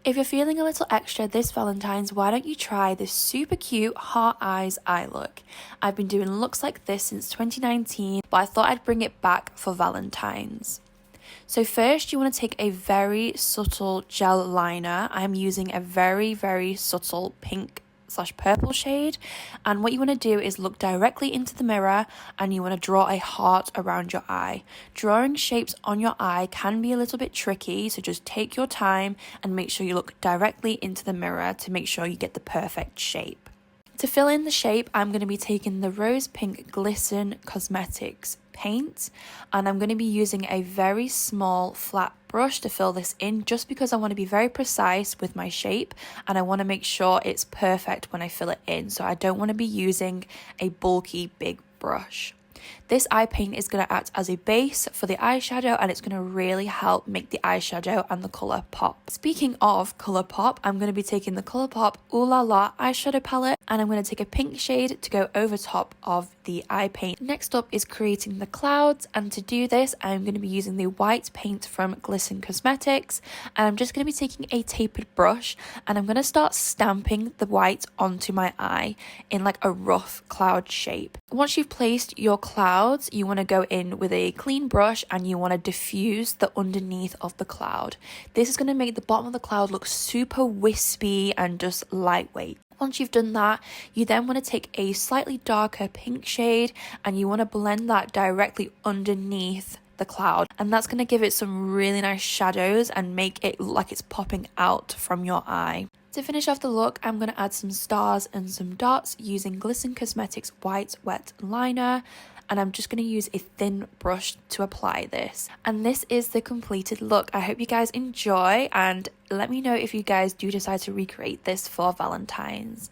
If you're feeling a little extra this Valentine's, why don't you try this super cute heart eyes eye look? I've been doing looks like this since 2019, but I thought I'd bring it back for Valentine's. So first you want to take a very subtle gel liner. I'm using a very subtle pink/purple shade, and what you want to do is look directly into the mirror and you want to draw a heart around your eye. Drawing shapes on your eye can be a little bit tricky, so just take your time and make sure you look directly into the mirror to make sure you get the perfect shape. To fill in the shape, I'm going to be taking the Rose Pink Glisten Cosmetics paint, and I'm going to be using a very small flat brush to fill this in, just because I want to be very precise with my shape and I want to make sure it's perfect when I fill it in, so I don't want to be using a bulky big brush. This eye paint is going to act as a base for the eyeshadow, and it's going to really help make the eyeshadow and the colour pop. Speaking of colour pop, I'm going to be taking the Colourpop Ooh La La eyeshadow palette, and I'm going to take a pink shade to go over top of the eye paint. Next up is creating the clouds, and to do this I'm going to be using the white paint from Glisten Cosmetics, and I'm just going to be taking a tapered brush and I'm going to start stamping the white onto my eye in like a rough cloud shape. Once you've placed your clouds, you want to go in with a clean brush and you want to diffuse the underneath of the cloud. This is going to make the bottom of the cloud look super wispy and just lightweight. Once you've done that, you then want to take a slightly darker pink shade and you want to blend that directly underneath the cloud, and that's going to give it some really nice shadows and make it look like it's popping out from your eye. To finish off the look, I'm going to add some stars and some dots using Glisten Cosmetics White Wet Liner, and I'm just going to use a thin brush to apply this. And this is the completed look. I hope you guys enjoy, and let me know if you guys do decide to recreate this for Valentine's.